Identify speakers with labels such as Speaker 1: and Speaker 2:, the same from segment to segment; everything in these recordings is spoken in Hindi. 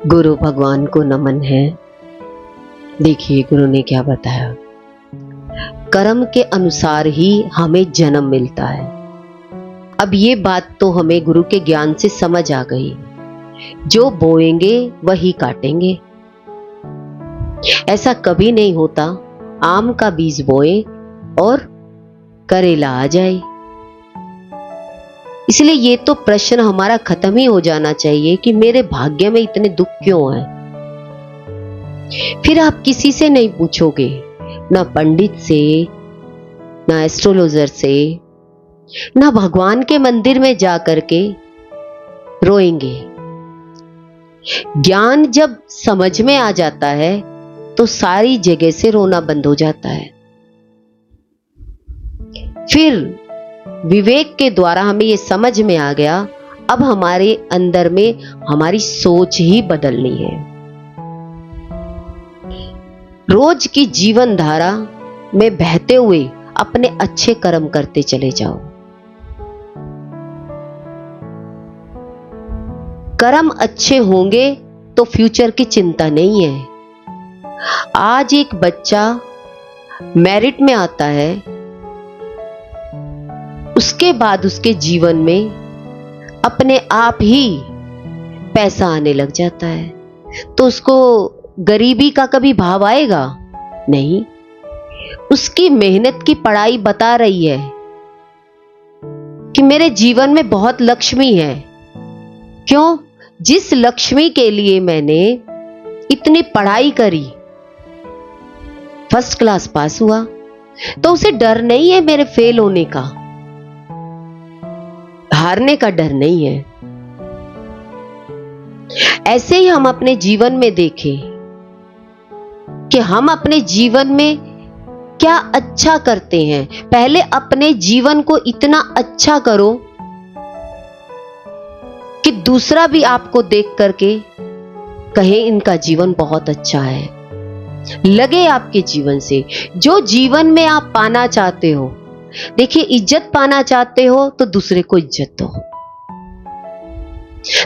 Speaker 1: गुरु भगवान को नमन है। देखिए गुरु ने क्या बताया, कर्म के अनुसार ही हमें जन्म मिलता है। अब ये बात तो हमें गुरु के ज्ञान से समझ आ गई, जो बोएंगे वही काटेंगे। ऐसा कभी नहीं होता आम का बीज बोए और करेला आ जाए। इसलिए ये तो प्रश्न हमारा खत्म ही हो जाना चाहिए कि मेरे भाग्य में इतने दुख क्यों हैं। फिर आप किसी से नहीं पूछोगे, ना पंडित से, ना एस्ट्रोलॉजर से, ना भगवान के मंदिर में जा करके रोएंगे। ज्ञान जब समझ में आ जाता है तो सारी जगह से रोना बंद हो जाता है। फिर विवेक के द्वारा हमें यह समझ में आ गया, अब हमारे अंदर में हमारी सोच ही बदलनी है। रोज की जीवन धारा में बहते हुए अपने अच्छे कर्म करते चले जाओ। कर्म अच्छे होंगे तो फ्यूचर की चिंता नहीं है। आज एक बच्चा मेरिट में आता है, उसके बाद उसके जीवन में अपने आप ही पैसा आने लग जाता है, तो उसको गरीबी का कभी भाव आएगा नहीं। उसकी मेहनत की पढ़ाई बता रही है कि मेरे जीवन में बहुत लक्ष्मी है। क्यों? जिस लक्ष्मी के लिए मैंने इतनी पढ़ाई करी, फर्स्ट क्लास पास हुआ, तो उसे डर नहीं है मेरे फेल होने का, हारने का डर नहीं है। ऐसे ही हम अपने जीवन में देखें कि हम अपने जीवन में क्या अच्छा करते हैं। पहले अपने जीवन को इतना अच्छा करो कि दूसरा भी आपको देख करके कहे इनका जीवन बहुत अच्छा है, लगे आपके जीवन से। जो जीवन में आप पाना चाहते हो, देखिए इज्जत पाना चाहते हो तो दूसरे को इज्जत दो,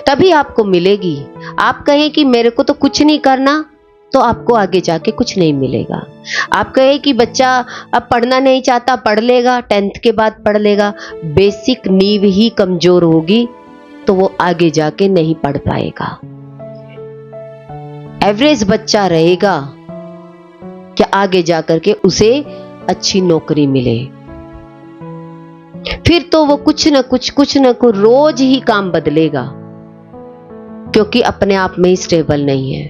Speaker 1: तभी आपको मिलेगी। आप कहें कि मेरे को तो कुछ नहीं करना, तो आपको आगे जाके कुछ नहीं मिलेगा। आप कहें कि बच्चा अब पढ़ना नहीं चाहता, पढ़ लेगा, 10th के बाद पढ़ लेगा, बेसिक नींव ही कमजोर होगी तो वो आगे जाके नहीं पढ़ पाएगा। एवरेज बच्चा रहेगा कि आगे जाकर के उसे अच्छी नौकरी मिले। फिर तो वो कुछ न कुछ रोज ही काम बदलेगा, क्योंकि अपने आप में ही स्टेबल नहीं है।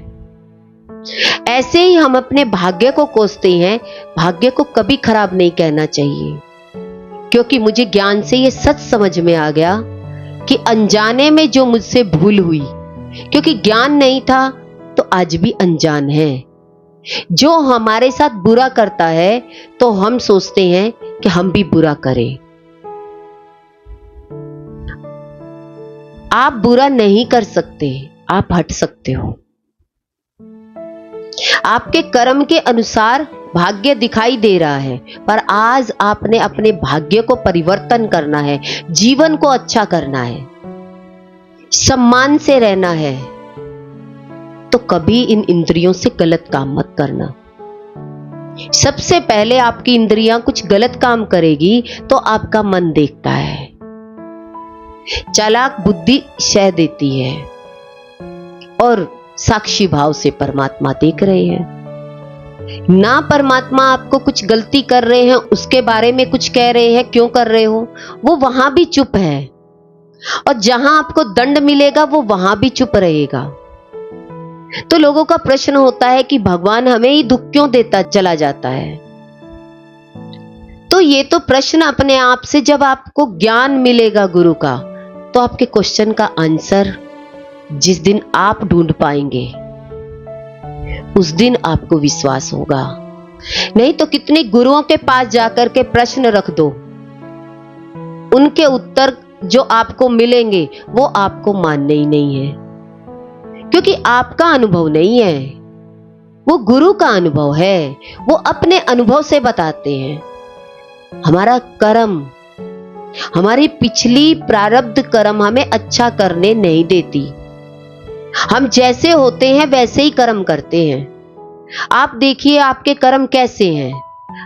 Speaker 1: ऐसे ही हम अपने भाग्य को कोसते हैं। भाग्य को कभी खराब नहीं कहना चाहिए, क्योंकि मुझे ज्ञान से ये सच समझ में आ गया कि अनजाने में जो मुझसे भूल हुई, क्योंकि ज्ञान नहीं था तो आज भी अनजान है। जो हमारे साथ बुरा करता है तो हम सोचते हैं कि हम भी बुरा करें। आप बुरा नहीं कर सकते, आप हट सकते हो। आपके कर्म के अनुसार भाग्य दिखाई दे रहा है, पर आज आपने अपने भाग्य को परिवर्तन करना है, जीवन को अच्छा करना है, सम्मान से रहना है। तो कभी इन इंद्रियों से गलत काम मत करना। सबसे पहले आपकी इंद्रियां कुछ गलत काम करेगी तो आपका मन देखता है। चालाक बुद्धि शह देती है और साक्षी भाव से परमात्मा देख रहे हैं। ना परमात्मा आपको कुछ गलती कर रहे हैं उसके बारे में कुछ कह रहे हैं, क्यों कर रहे हो, वो वहां भी चुप है। और जहां आपको दंड मिलेगा वो वहां भी चुप रहेगा। तो लोगों का प्रश्न होता है कि भगवान हमें ही दुख क्यों देता चला जाता है। तो ये तो प्रश्न अपने आप से, जब आपको ज्ञान मिलेगा गुरु का, तो आपके क्वेश्चन का आंसर जिस दिन आप ढूंढ पाएंगे उस दिन आपको विश्वास होगा। नहीं तो कितने गुरुओं के पास जाकर के प्रश्न रख दो, उनके उत्तर जो आपको मिलेंगे वो आपको मानने ही नहीं है, क्योंकि आपका अनुभव नहीं है, वो गुरु का अनुभव है। वो अपने अनुभव से बताते हैं। हमारा कर्म, हमारी पिछली प्रारब्ध कर्म हमें अच्छा करने नहीं देती। हम जैसे होते हैं वैसे ही कर्म करते हैं। आप देखिए आपके कर्म कैसे हैं।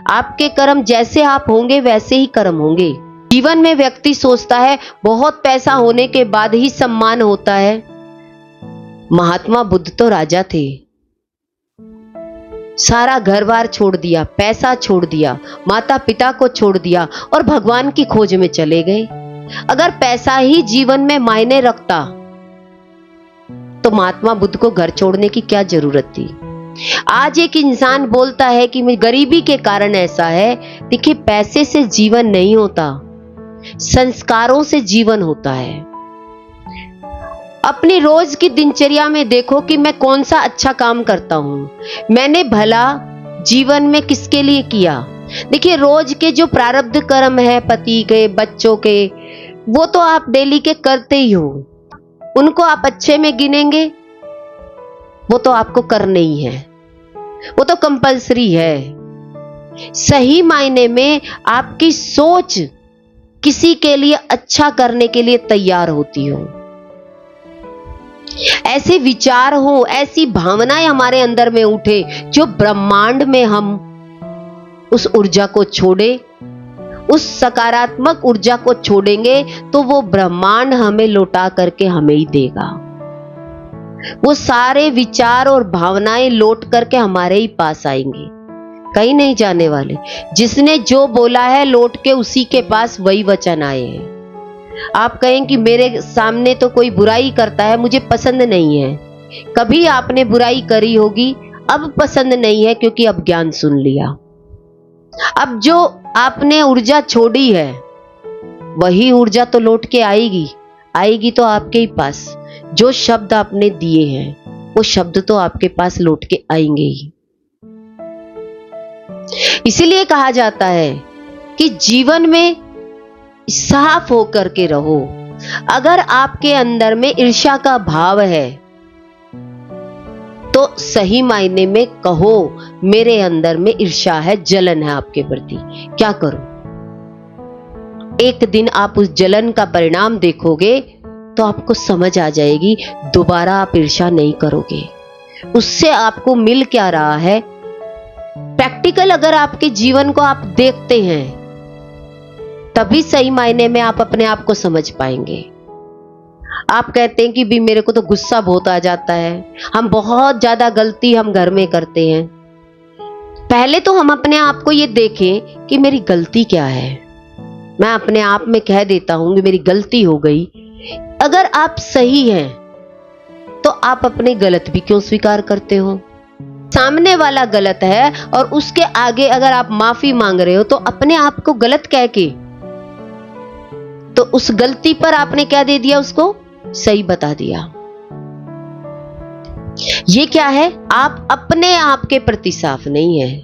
Speaker 1: आपके कर्म जैसे आप होंगे वैसे ही कर्म होंगे। जीवन में व्यक्ति सोचता है बहुत पैसा होने के बाद ही सम्मान होता है। महात्मा बुद्ध तो राजा थे, सारा घर बार छोड़ दिया, पैसा छोड़ दिया, माता पिता को छोड़ दिया और भगवान की खोज में चले गए। अगर पैसा ही जीवन में मायने रखता तो महात्मा बुद्ध को घर छोड़ने की क्या जरूरत थी। आज एक इंसान बोलता है कि गरीबी के कारण ऐसा है। देखिए पैसे से जीवन नहीं होता, संस्कारों से जीवन होता है। अपनी रोज की दिनचर्या में देखो कि मैं कौन सा अच्छा काम करता हूं, मैंने भला जीवन में किसके लिए किया। देखिए रोज के जो प्रारब्ध कर्म है पति के, बच्चों के, वो तो आप डेली के करते ही हो, उनको आप अच्छे में गिनेंगे, वो तो आपको करने ही है, वो तो कंपलसरी है। सही मायने में आपकी सोच किसी के लिए अच्छा करने के लिए तैयार होती हो, ऐसे विचार हो, ऐसी भावनाएं हमारे अंदर में उठे जो ब्रह्मांड में हम उस ऊर्जा को छोड़े, उस सकारात्मक ऊर्जा को छोड़ेंगे तो वो ब्रह्मांड हमें लौटा करके हमें ही देगा। वो सारे विचार और भावनाएं लौट करके हमारे ही पास आएंगे, कहीं नहीं जाने वाले। जिसने जो बोला है लौट के उसी के पास वही वचन आए हैं। आप कहें कि मेरे सामने तो कोई बुराई करता है, मुझे पसंद नहीं है। कभी आपने बुराई करी होगी, अब पसंद नहीं है क्योंकि अब ज्ञान सुन लिया। अब जो आपने ऊर्जा छोड़ी है वही ऊर्जा तो लौट के आएगी, आएगी तो आपके ही पास। जो शब्द आपने दिए हैं वो शब्द तो आपके पास लौट के आएंगे ही। इसीलिए कहा जाता है कि जीवन में साफ होकर के रहो। अगर आपके अंदर में ईर्ष्या का भाव है तो सही मायने में कहो मेरे अंदर में ईर्ष्या है, जलन है आपके प्रति, क्या करूं। एक दिन आप उस जलन का परिणाम देखोगे तो आपको समझ आ जाएगी, दोबारा आप ईर्ष्या नहीं करोगे। उससे आपको मिल क्या रहा है, प्रैक्टिकल अगर आपके जीवन को आप देखते हैं तभी सही मायने में आप अपने आप को समझ पाएंगे। आप कहते हैं कि भी मेरे को तो गुस्सा बहुत आ जाता है, हम बहुत ज्यादा गलती हम घर में करते हैं। पहले तो हम अपने आप को ये देखें कि मेरी गलती क्या है। मैं अपने आप में कह देता हूं कि मेरी गलती हो गई। अगर आप सही हैं तो आप अपने गलत भी क्यों स्वीकार करते हो। सामने वाला गलत है और उसके आगे अगर आप माफी मांग रहे हो तो अपने आप को गलत कह के तो उस गलती पर आपने क्या दे दिया, उसको सही बता दिया। ये क्या है, आप अपने आप के प्रति साफ नहीं है।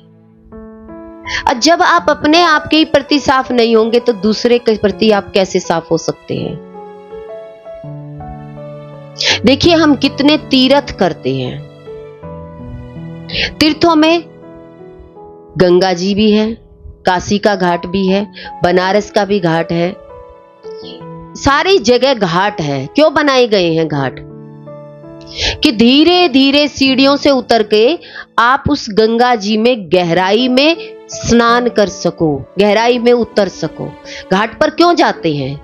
Speaker 1: जब आप अपने आप के प्रति साफ नहीं होंगे तो दूसरे के प्रति आप कैसे साफ हो सकते हैं। देखिए हम कितने तीर्थ करते हैं। तीर्थों में गंगा जी भी है, काशी का घाट भी है, बनारस का भी घाट है, सारी जगह घाट है। क्यों बनाए गए हैं घाट, कि धीरे धीरे सीढ़ियों से उतर के आप उस गंगा जी में गहराई में स्नान कर सको, गहराई में उतर सको। घाट पर क्यों जाते हैं,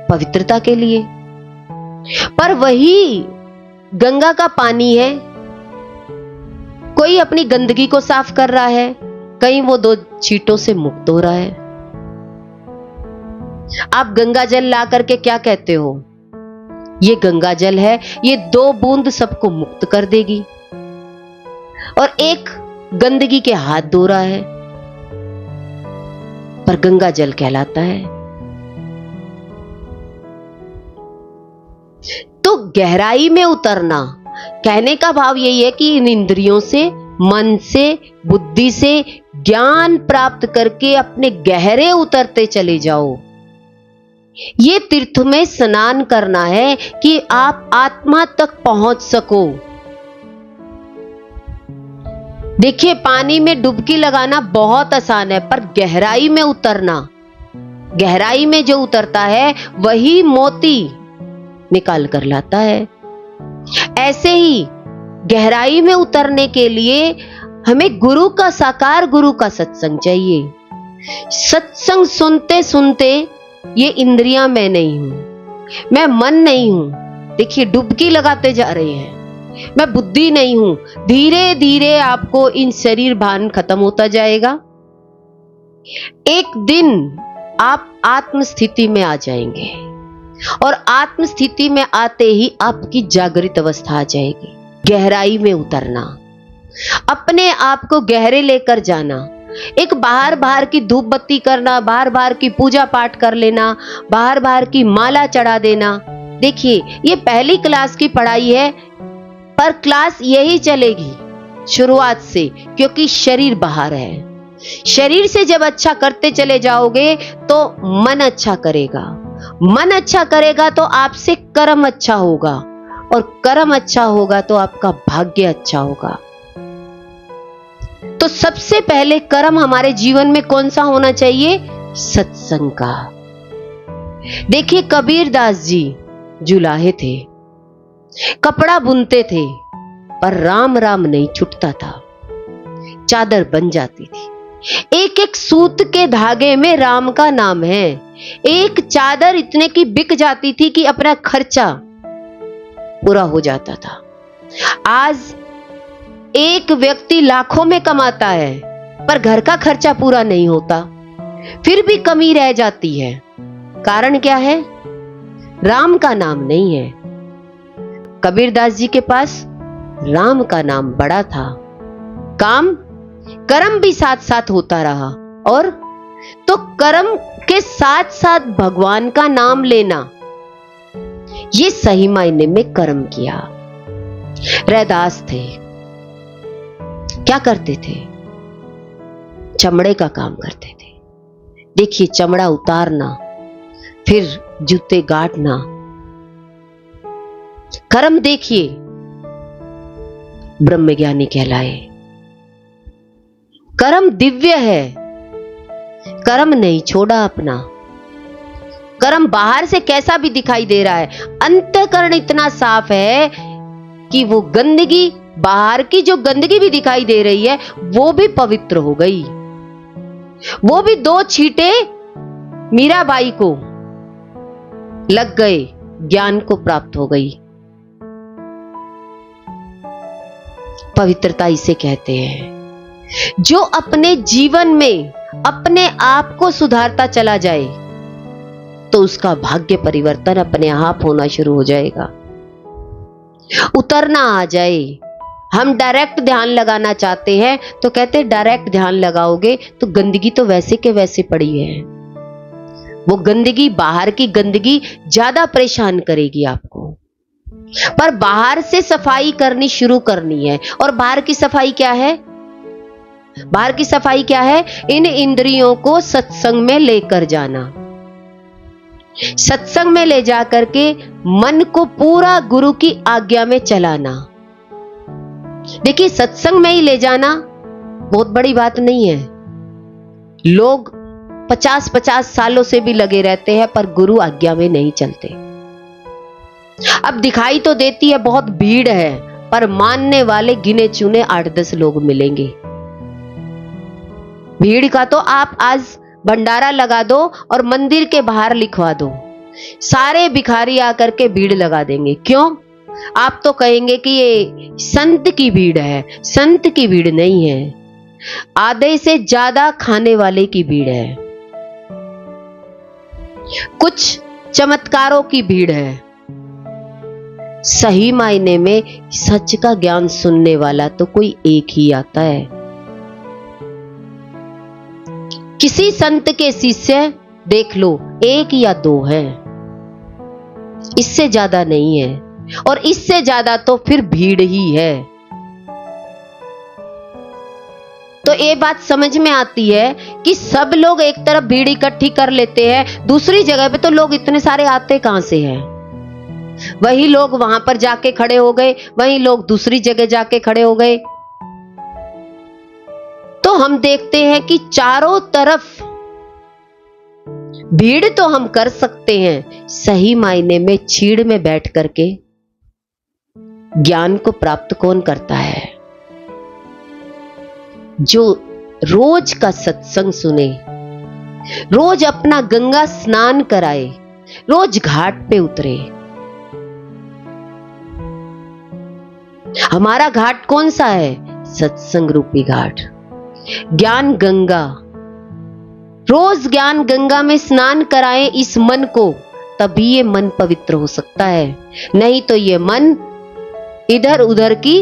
Speaker 1: पवित्रता के लिए। पर वही गंगा का पानी है, कोई अपनी गंदगी को साफ कर रहा है, कहीं वो दो छींटों से मुक्त हो रहा है। आप गंगा जल ला करके क्या कहते हो, ये गंगा जल है, ये 2 बूंद सबको मुक्त कर देगी। और एक गंदगी के हाथ धो रहा है, पर गंगा जल कहलाता है। तो गहराई में उतरना, कहने का भाव यही है कि इन इंद्रियों से, मन से, बुद्धि से ज्ञान प्राप्त करके अपने गहरे उतरते चले जाओ। ये तीर्थ में स्नान करना है कि आप आत्मा तक पहुंच सको। देखिए पानी में डुबकी लगाना बहुत आसान है, पर गहराई में उतरना, गहराई में जो उतरता है वही मोती निकाल कर लाता है। ऐसे ही गहराई में उतरने के लिए हमें गुरु का, साकार गुरु का सत्संग चाहिए। सत्संग सुनते सुनते ये इंद्रियां मैं नहीं हूं, मैं मन नहीं हूं, देखिए डुबकी लगाते जा रहे हैं, मैं बुद्धि नहीं हूं। धीरे धीरे आपको इन शरीर भान खत्म होता जाएगा। एक दिन आप आत्म स्थिति में आ जाएंगे और आत्म स्थिति में आते ही आपकी जागृत अवस्था आ जाएगी। गहराई में उतरना, अपने आप को गहरे लेकर जाना, एक बाहर बाहर की धूप बत्ती करना, बाहर बाहर की पूजा पाठ कर लेना, बाहर बाहर की माला चढ़ा देना। देखिए ये पहली क्लास की पढ़ाई है, पर क्लास यही चलेगी शुरुआत से, क्योंकि शरीर बाहर है। शरीर से जब अच्छा करते चले जाओगे तो मन अच्छा करेगा, मन अच्छा करेगा तो आपसे कर्म अच्छा होगा, और कर्म अच्छा होगा तो आपका भाग्य अच्छा होगा। तो सबसे पहले कर्म हमारे जीवन में कौन सा होना चाहिए? सत्संग का। देखिए कबीरदास जी जुलाहे थे, कपड़ा बुनते थे, पर राम राम नहीं छूटता था, चादर बन जाती थी। एक एक सूत के धागे में राम का नाम है। एक चादर इतने की बिक जाती थी कि अपना खर्चा पूरा हो जाता था। आज एक व्यक्ति लाखों में कमाता है, पर घर का खर्चा पूरा नहीं होता, फिर भी कमी रह जाती है। कारण क्या है? राम का नाम नहीं है। कबीरदास जी के पास राम का नाम बड़ा था। काम कर्म भी साथ साथ होता रहा, और तो कर्म के साथ साथ भगवान का नाम लेना, ये सही मायने में कर्म किया। रैदास थे, क्या करते थे? चमड़े का काम करते थे। देखिए चमड़ा उतारना, फिर जूते गाड़ना, कर्म देखिए ब्रह्मज्ञानी कहलाए। कर्म दिव्य है, कर्म नहीं छोड़ा अपना। कर्म बाहर से कैसा भी दिखाई दे रहा है, अंतःकरण इतना साफ है कि वो गंदगी, बाहर की जो गंदगी भी दिखाई दे रही है वो भी पवित्र हो गई। वो भी 2 छींटे मीराबाई को लग गए, ज्ञान को प्राप्त हो गई। पवित्रता इसे कहते हैं। जो अपने जीवन में अपने आप को सुधारता चला जाए तो उसका भाग्य परिवर्तन अपने आप होना शुरू हो जाएगा, उतरना आ जाए। हम डायरेक्ट ध्यान लगाना चाहते हैं तो कहते डायरेक्ट ध्यान लगाओगे तो गंदगी तो वैसे के वैसे पड़ी है। वो गंदगी, बाहर की गंदगी ज्यादा परेशान करेगी आपको, पर बाहर से सफाई करनी शुरू करनी है। और बाहर की सफाई क्या है? बाहर की सफाई क्या है? इन इंद्रियों को सत्संग में लेकर जाना, सत्संग में ले जाकर के मन को पूरा गुरु की आज्ञा में चलाना। देखिए सत्संग में ही ले जाना बहुत बड़ी बात नहीं है। लोग 50-50 सालों से भी लगे रहते हैं, पर गुरु आज्ञा में नहीं चलते। अब दिखाई तो देती है बहुत भीड़ है, पर मानने वाले गिने चुने 8-10 लोग मिलेंगे। भीड़ का तो आप आज भंडारा लगा दो और मंदिर के बाहर लिखवा दो, सारे भिखारी आकर के भीड़ लगा देंगे। क्यों? आप तो कहेंगे कि ये संत की भीड़ है। संत की भीड़ नहीं है, आधे से ज्यादा खाने वाले की भीड़ है, कुछ चमत्कारों की भीड़ है। सही मायने में सच का ज्ञान सुनने वाला तो कोई एक ही आता है। किसी संत के शिष्य देख लो 1 या 2 है, इससे ज्यादा नहीं है, और इससे ज्यादा तो फिर भीड़ ही है। तो ये बात समझ में आती है कि सब लोग एक तरफ भीड़ इकट्ठी कर लेते हैं, दूसरी जगह पे तो लोग इतने सारे आते कहां से हैं? वही लोग वहां पर जाके खड़े हो गए, वही लोग दूसरी जगह जाके खड़े हो गए। तो हम देखते हैं कि चारों तरफ भीड़ तो हम कर सकते हैं, सही मायने में छीड़ में बैठ करके ज्ञान को प्राप्त कौन करता है? जो रोज का सत्संग सुने, रोज अपना गंगा स्नान कराए, रोज घाट पे उतरे। हमारा घाट कौन सा है? सत्संग रूपी घाट, ज्ञान गंगा। रोज ज्ञान गंगा में स्नान कराएं इस मन को, तभी ये मन पवित्र हो सकता है। नहीं तो ये मन इधर उधर की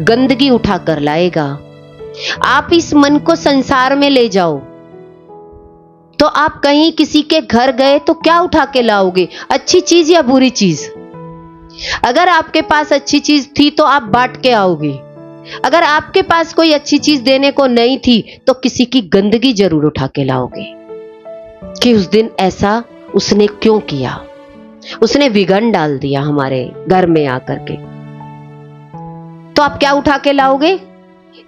Speaker 1: गंदगी उठाकर लाएगा। आप इस मन को संसार में ले जाओ, तो आप कहीं किसी के घर गए तो क्या उठा के लाओगे? अच्छी चीज या बुरी चीज? अगर आपके पास अच्छी चीज थी तो आप बांट के आओगे। अगर आपके पास कोई अच्छी चीज देने को नहीं थी तो किसी की गंदगी जरूर उठा के लाओगे कि उस दिन ऐसा उसने क्यों किया, उसने विघन डाल दिया हमारे घर में आकर के। तो आप क्या उठा के लाओगे?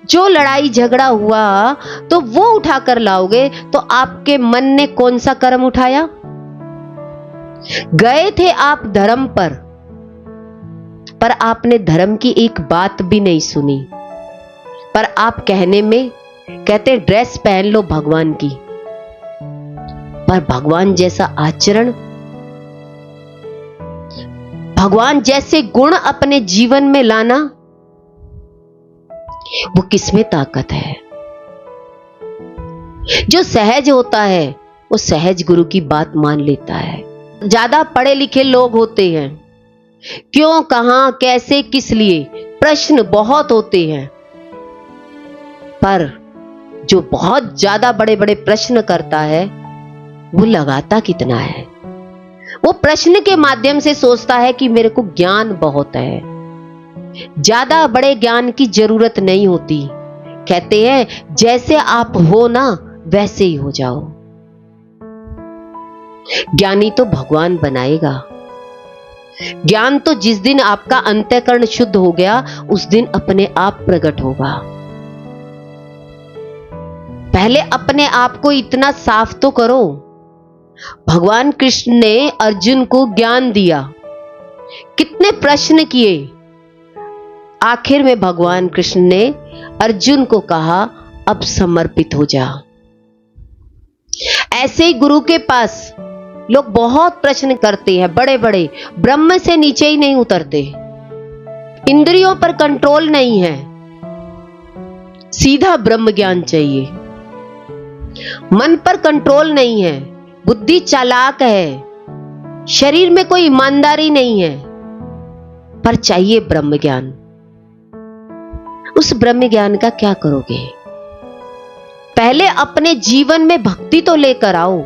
Speaker 1: जो लड़ाई झगड़ा हुआ तो वो उठा कर लाओगे। तो आपके मन ने कौन सा कर्म उठाया? गए थे आप धर्म पर आपने धर्म की एक बात भी नहीं सुनी। पर आप कहने में कहते ड्रेस पहन लो भगवान की, पर भगवान जैसा आचरण, भगवान जैसे गुण अपने जीवन में लाना, वो किसमें ताकत है? जो सहज होता है वो सहज गुरु की बात मान लेता है। ज्यादा पढ़े लिखे लोग होते हैं, क्यों, कहां, कैसे, किस लिए प्रश्न बहुत होते हैं, पर जो बहुत ज्यादा बड़े बड़े प्रश्न करता है वो लगाता कितना है? वो प्रश्न के माध्यम से सोचता है कि मेरे को ज्ञान बहुत है। ज्यादा बड़े ज्ञान की जरूरत नहीं होती। कहते हैं जैसे आप हो ना वैसे ही हो जाओ। ज्ञानी तो भगवान बनाएगा। ज्ञान तो जिस दिन आपका अंतःकरण शुद्ध हो गया उस दिन अपने आप प्रकट होगा। पहले अपने आप को इतना साफ तो करो। भगवान कृष्ण ने अर्जुन को ज्ञान दिया, कितने प्रश्न किए, आखिर में भगवान कृष्ण ने अर्जुन को कहा अब समर्पित हो जा। ऐसे ही गुरु के पास लोग बहुत प्रश्न करते हैं, बड़े बड़े, ब्रह्म से नीचे ही नहीं उतरते। इंद्रियों पर कंट्रोल नहीं है, सीधा ब्रह्म ज्ञान चाहिए। मन पर कंट्रोल नहीं है, बुद्धि चालाक है, शरीर में कोई ईमानदारी नहीं है, पर चाहिए ब्रह्म ज्ञान। उस ब्रह्म ज्ञान का क्या करोगे? पहले अपने जीवन में भक्ति तो लेकर आओ।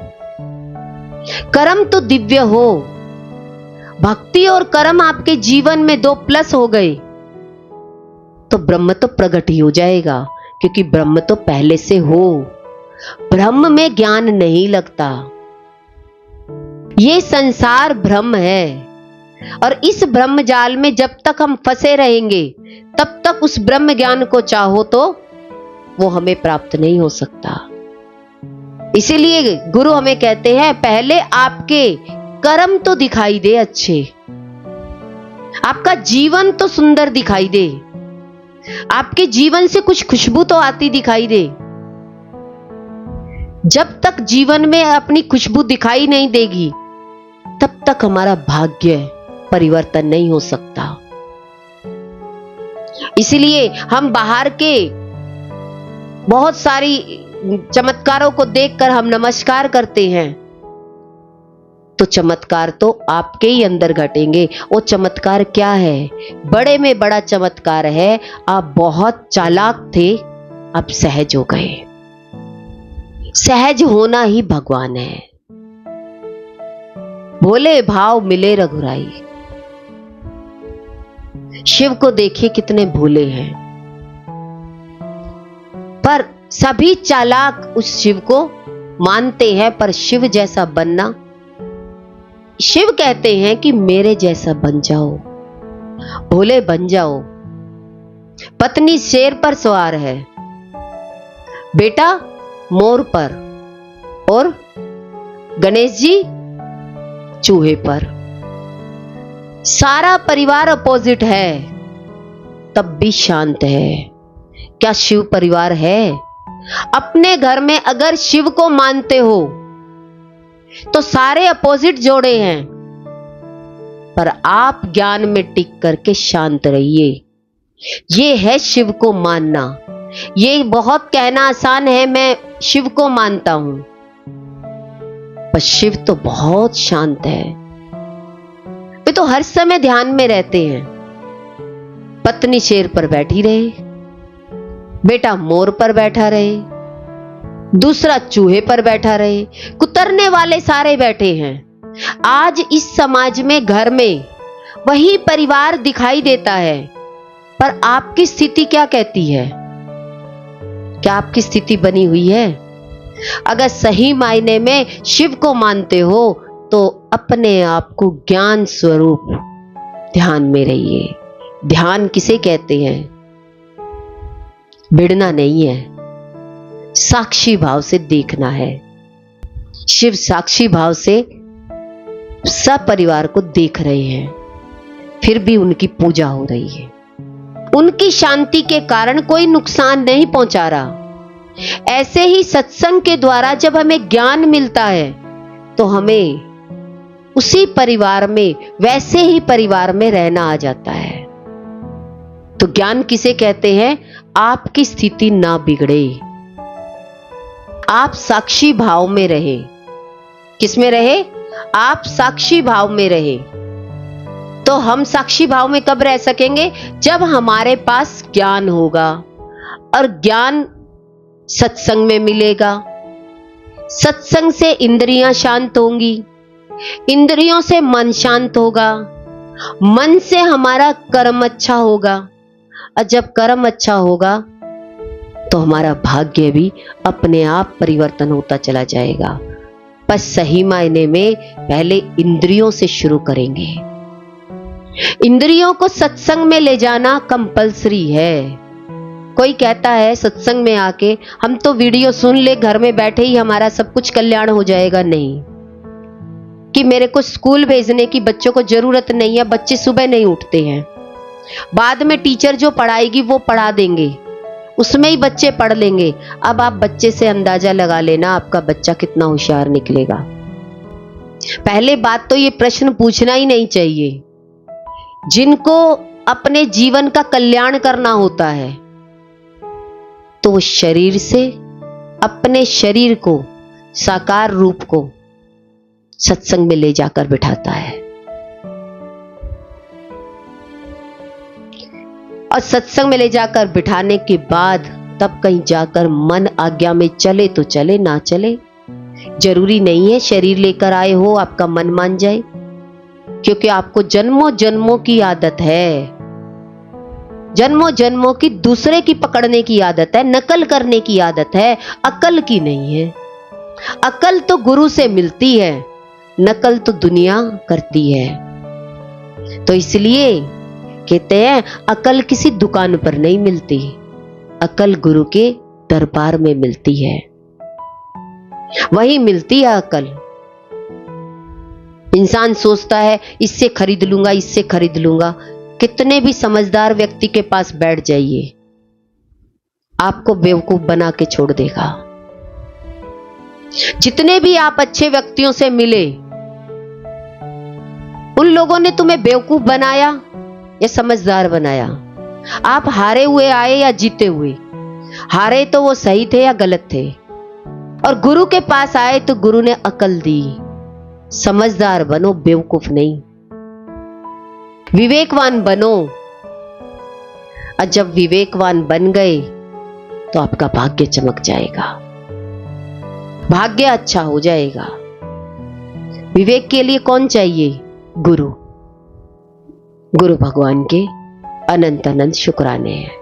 Speaker 1: कर्म तो दिव्य हो। भक्ति और कर्म आपके जीवन में 2+ हो गए तो ब्रह्म तो प्रकट ही हो जाएगा, क्योंकि ब्रह्म तो पहले से हो। ब्रह्म में ज्ञान नहीं लगता। ये संसार ब्रह्म है और इस ब्रह्म जाल में जब तक हम फंसे रहेंगे तब तक उस ब्रह्म ज्ञान को चाहो तो वो हमें प्राप्त नहीं हो सकता। इसीलिए गुरु हमें कहते हैं पहले आपके कर्म तो दिखाई दे अच्छे, आपका जीवन तो सुंदर दिखाई दे, आपके जीवन से कुछ खुशबू तो आती दिखाई दे। जब तक जीवन में अपनी खुशबू दिखाई नहीं देगी तब तक हमारा भाग्य परिवर्तन नहीं हो सकता। इसलिए हम बाहर के बहुत सारी चमत्कारों को देखकर हम नमस्कार करते हैं, तो चमत्कार तो आपके ही अंदर घटेंगे। वो चमत्कार क्या है? बड़े में बड़ा चमत्कार है, आप बहुत चालाक थे, अब सहज हो गए। सहज होना ही भगवान है। भोले भाव मिले रघुराई। शिव को देखिए कितने भोले हैं, पर सभी चालाक उस शिव को मानते हैं। पर शिव जैसा बनना, शिव कहते हैं कि मेरे जैसा बन जाओ, भोले बन जाओ। पत्नी शेर पर सवार है, बेटा मोर पर, और गणेश जी चूहे पर। सारा परिवार अपोजिट है तब भी शांत है। क्या शिव परिवार है? अपने घर में अगर शिव को मानते हो तो सारे अपोजिट जोड़े हैं, पर आप ज्ञान में टिक करके शांत रहिए। ये है शिव को मानना। ये बहुत कहना आसान है, मैं शिव को मानता हूं, पर शिव तो बहुत शांत है। वे तो हर समय ध्यान में रहते हैं। पत्नी शेर पर बैठी रहे, बेटा मोर पर बैठा रहे, दूसरा चूहे पर बैठा रहे, कुतरने वाले सारे बैठे हैं। आज इस समाज में घर में वही परिवार दिखाई देता है, पर आपकी स्थिति क्या कहती है? क्या आपकी स्थिति बनी हुई है? अगर सही मायने में शिव को मानते हो तो अपने आप को ज्ञान स्वरूप ध्यान में रहिए। ध्यान किसे कहते हैं? भिड़ना नहीं है, साक्षी भाव से देखना है। शिव साक्षी भाव से सब परिवार को देख रहे हैं, फिर भी उनकी पूजा हो रही है। उनकी शांति के कारण कोई नुकसान नहीं पहुंचा रहा। ऐसे ही सत्संग के द्वारा जब हमें ज्ञान मिलता है तो हमें उसी परिवार में, वैसे ही परिवार में रहना आ जाता है। तो ज्ञान किसे कहते हैं? आपकी स्थिति ना बिगड़े, आप साक्षी भाव में रहे। किस में रहे? आप साक्षी भाव में रहे। तो हम साक्षी भाव में कब रह सकेंगे? जब हमारे पास ज्ञान होगा, और ज्ञान सत्संग में मिलेगा। सत्संग से इंद्रियां शांत होंगी, इंद्रियों से मन शांत होगा, मन से हमारा कर्म अच्छा होगा, और जब कर्म अच्छा होगा तो हमारा भाग्य भी अपने आप परिवर्तन होता चला जाएगा। बस सही मायने में पहले इंद्रियों से शुरू करेंगे। इंद्रियों को सत्संग में ले जाना कंपलसरी है। कोई कहता है सत्संग में आके हम तो वीडियो सुन ले, घर में बैठे ही हमारा सब कुछ कल्याण हो जाएगा। नहीं, कि मेरे को स्कूल भेजने की बच्चों को जरूरत नहीं है, बच्चे सुबह नहीं उठते हैं। बाद में टीचर जो पढ़ाएगी वो पढ़ा देंगे, उसमें ही बच्चे पढ़ लेंगे। अब आप बच्चे से अंदाजा लगा लेना आपका बच्चा कितना होशियार निकलेगा। पहले बात तो ये प्रश्न पूछना ही नहीं चाहिए। जिनको अपने जीवन का कल्याण करना होता है तो वो शरीर से अपने शरीर को, साकार रूप को सत्संग में ले जाकर बिठाता है। और सत्संग में ले जाकर बिठाने के बाद तब कहीं जाकर मन आज्ञा में चले तो चले, ना चले जरूरी नहीं है शरीर लेकर आए हो आपका मन मान जाए, क्योंकि आपको जन्मों जन्मों की आदत है, जन्मों जन्मों की दूसरे की पकड़ने की आदत है, नकल करने की आदत है, अकल की नहीं है। अकल तो गुरु से मिलती है, नकल तो दुनिया करती है। तो इसलिए कहते हैं अकल किसी दुकान पर नहीं मिलती, अकल गुरु के दरबार में मिलती है, वही मिलती है अकल। इंसान सोचता है इससे खरीद लूंगा, इससे खरीद लूंगा। कितने भी समझदार व्यक्ति के पास बैठ जाइए, आपको बेवकूफ बना के छोड़ देगा। जितने भी आप अच्छे व्यक्तियों से मिले, उन लोगों ने तुम्हें बेवकूफ बनाया या समझदार बनाया? आप हारे हुए आए या जीते हुए? हारे तो वो सही थे या गलत थे। और गुरु के पास आए तो गुरु ने अकल दी। समझदार बनो, बेवकूफ नहीं। विवेकवान बनो। और जब विवेकवान बन गए तो आपका भाग्य चमक जाएगा, भाग्य अच्छा हो जाएगा। विवेक के लिए कौन चाहिए? गुरु। गुरु भगवान के अनंत अनंत शुक्राने हैं।